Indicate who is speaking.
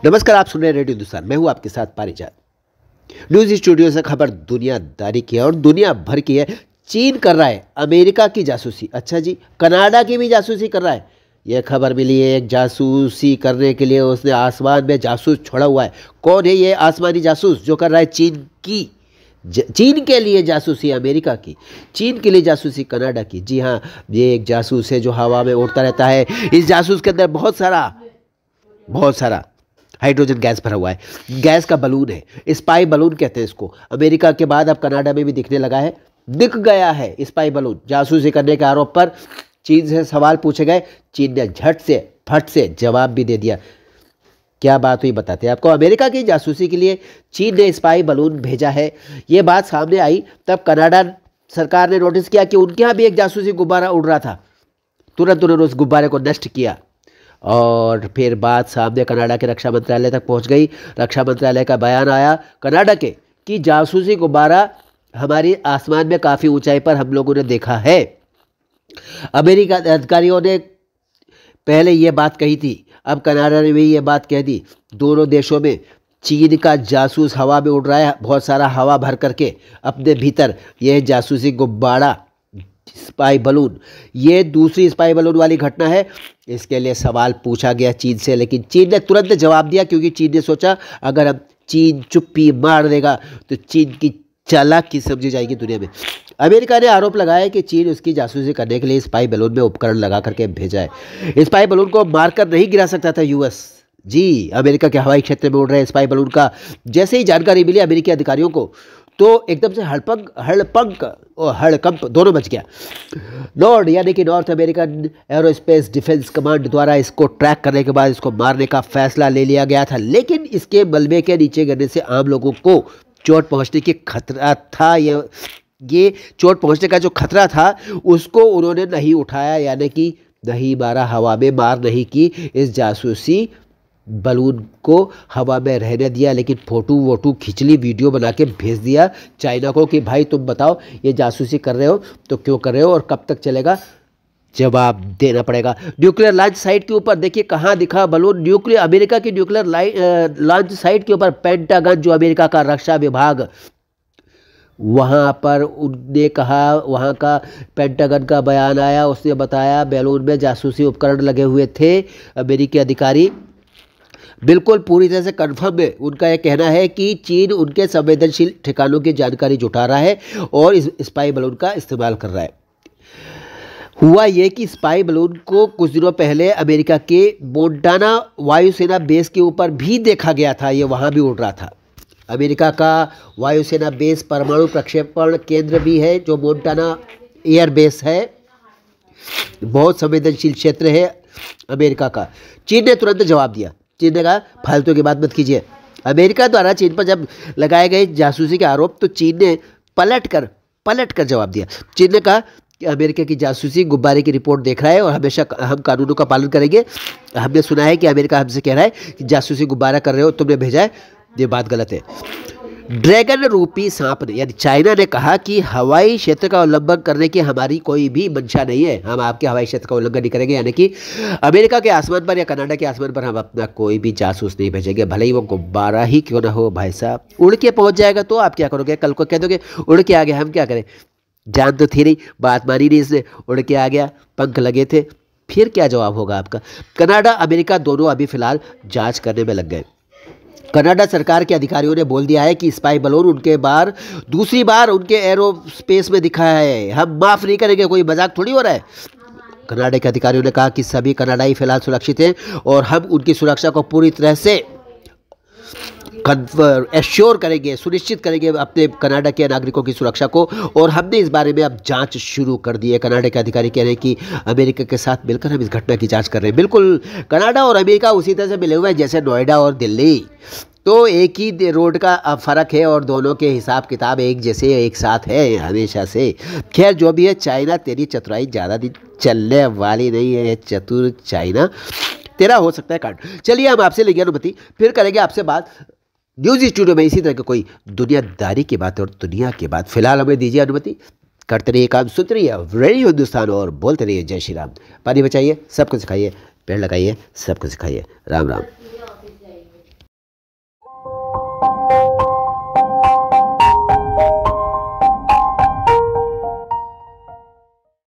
Speaker 1: नमस्कार, आप सुन रहे हैं रेडियो हिंदुस्तान। मैं हूं आपके साथ पारिजात। न्यूज स्टूडियो से खबर दुनियादारी की है और दुनिया भर की है। चीन कर रहा है अमेरिका की जासूसी। अच्छा जी, कनाडा की भी जासूसी कर रहा है। यह खबर मिली है, एक जासूसी करने के लिए उसने आसमान में जासूस छोड़ा हुआ है। कौन है ये आसमानी जासूस जो कर रहा है चीन के लिए जासूसी अमेरिका की, चीन के लिए जासूसी कनाडा की? जी हाँ, ये एक जासूस है जो हवा में उड़ता रहता है। इस जासूस के अंदर बहुत सारा हाइड्रोजन गैस भरा हुआ है। गैस का बलून है, स्पाई बलून कहते हैं इसको। अमेरिका के बाद अब कनाडा में भी दिखने लगा है, दिख गया है स्पाई बलून। जासूसी करने के आरोप पर चीन से सवाल पूछे गए। चीन ने झट से फट से जवाब भी दे दिया। क्या बात हुई बताते हैं आपको। अमेरिका की जासूसी के लिए चीन ने स्पाई बलून भेजा है। ये बात सामने आई तब कनाडा सरकार ने नोटिस किया कि उनके यहाँ भी एक जासूसी गुब्बारा उड़ रहा था। तुरंत उन्होंने उस गुब्बारे को नष्ट किया और फिर बात सामने कनाडा के रक्षा मंत्रालय तक पहुंच गई। रक्षा मंत्रालय का बयान आया कनाडा के कि जासूसी गुब्बारा हमारी आसमान में काफ़ी ऊंचाई पर हम लोगों ने देखा है। अमेरिका अधिकारियों ने पहले ये बात कही थी, अब कनाडा ने भी ये बात कह दी। दोनों देशों में चीन का जासूस हवा में उड़ रहा है, बहुत सारा हवा भर करके अपने भीतर। यह जासूसी गुब्बारा स्पाई बलून, ये दूसरी स्पाई बलून वाली घटना है। इसके लिए सवाल पूछा गया चीन से, लेकिन चीन ने तुरंत जवाब दिया, क्योंकि चीन ने सोचा अगर हम चीन चुप्पी मार देगा तो चीन की चालाकी समझी जाएगी दुनिया में। अमेरिका ने आरोप लगाया कि चीन उसकी जासूसी करने के लिए स्पाई बलून में उपकरण लगा करके भेजा है। स्पाई बलून को मारकर नहीं गिरा सकता था यूएस। जी, अमेरिका के हवाई क्षेत्र में उड़ रहे स्पाई बलून का जैसे ही जानकारी मिली अमेरिकी अधिकारियों को, तो एकदम से हड़कंप दोनों मच गया। नॉर्ड यानी कि north American aerospace defence command द्वारा इसको ट्रैक करने के बाद इसको मारने का फैसला ले लिया गया था। लेकिन इसके मलबे के नीचे गिरने से आम लोगों को चोट पहुंचने की खतरा था। ये चोट पहुंचने का जो खतरा था उसको उन्होंने नहीं उठाया, यानी कि नहीं मारा, हवा में मार नहीं की। इस जासूसी बलून को हवा में रहने दिया, लेकिन फोटो खींच ली, वीडियो बना के भेज दिया चाइना को कि भाई तुम बताओ ये जासूसी कर रहे हो तो क्यों कर रहे हो और कब तक चलेगा, जवाब देना पड़ेगा। न्यूक्लियर लॉन्च साइट के ऊपर देखिए कहाँ दिखा बलून। अमेरिका की न्यूक्लियर लॉन्च साइट के ऊपर पेंटागन, जो अमेरिका का रक्षा विभाग, वहाँ पर उनने कहा, वहाँ का पेंटागन का बयान आया, उसने बताया बैलून में जासूसी उपकरण लगे हुए थे। अमेरिकी अधिकारी बिल्कुल पूरी तरह से कन्फर्म है। उनका यह कहना है कि चीन उनके संवेदनशील ठिकानों की जानकारी जुटा रहा है और इस स्पाई बलून का इस्तेमाल कर रहा है। हुआ ये कि स्पाई बलून को कुछ दिनों पहले अमेरिका के मोंटाना वायुसेना बेस के ऊपर भी देखा गया था। ये वहाँ भी उड़ रहा था। अमेरिका का वायुसेना बेस परमाणु प्रक्षेपण केंद्र भी है, जो मोंटाना एयर बेस है। बहुत संवेदनशील क्षेत्र है अमेरिका का। चीन ने तुरंत जवाब दिया। चीन ने कहा फालतू की बात मत कीजिए। अमेरिका द्वारा चीन पर जब लगाए गए जासूसी के आरोप, तो चीन ने पलट कर जवाब दिया। चीन ने कहा कि अमेरिका की जासूसी गुब्बारे की रिपोर्ट देख रहा है और हमेशा हम कानूनों का पालन करेंगे। हमने सुना है कि अमेरिका हमसे कह रहा है कि जासूसी गुब्बारा कर रहे हो, तुमने भेजा है, ये बात गलत है। ड्रैगन रूपी सांप ने, यानी चाइना ने कहा कि हवाई क्षेत्र का उल्लंघन करने की हमारी कोई भी मंशा नहीं है, हम आपके हवाई क्षेत्र का उल्लंघन नहीं करेंगे। यानी कि अमेरिका के आसमान पर या कनाडा के आसमान पर हम अपना कोई भी जासूस नहीं भेजेंगे, भले ही वो गुब्बारा ही क्यों ना हो। भाई साहब, उड़ के पहुंच जाएगा तो आप क्या करोगे? कल को कह दोगे उड़ के आ गया, हम क्या करें? जान तो थी नहीं, बात मानी नहीं इसने, उड़ के आ गया, पंख लगे थे, फिर क्या जवाब होगा आपका? कनाडा अमेरिका दोनों अभी फिलहाल जाँच करने में लग गए। कनाडा सरकार के अधिकारियों ने बोल दिया है कि स्पाई बलून दूसरी बार उनके एरोस्पेस में दिखा है, हम माफ़ नहीं करेंगे, कोई मजाक थोड़ी हो रहा है। कनाडा के अधिकारियों ने कहा कि सभी कनाडाई फिलहाल सुरक्षित हैं और हम उनकी सुरक्षा को पूरी तरह से एश्योर करेंगे, सुनिश्चित करेंगे अपने कनाडा के नागरिकों की सुरक्षा को, और हमने इस बारे में अब जांच शुरू कर दी है। कनाडा के अधिकारी कह रहे हैं कि अमेरिका के साथ मिलकर हम इस घटना की जांच कर रहे हैं। बिल्कुल, कनाडा और अमेरिका उसी तरह से मिले हुए हैं जैसे नोएडा और दिल्ली, तो एक ही रोड का फ़र्क है और दोनों के हिसाब किताब एक जैसे एक साथ है हमेशा से। खैर जो भी है, चाइना तेरी चतुराई ज़्यादा दिन चलने वाली नहीं है। चतुर चाइना, तेरा हो सकता है कांड। चलिए हम आपसे लेंगे अनुमति, फिर करेंगे आपसे बात न्यूज़ स्टूडियो में इसी तरह की कोई दुनियादारी की बात और दुनिया की बात। फिलहाल हमें दीजिए अनुमति। करते रहिए काम, सुनते रहिए रेडियो हिंदुस्तान और बोलते रहिए जय श्री राम। पानी बचाइए, सबको सिखाइए, पेड़ लगाइए, सबको सिखाइए। राम राम।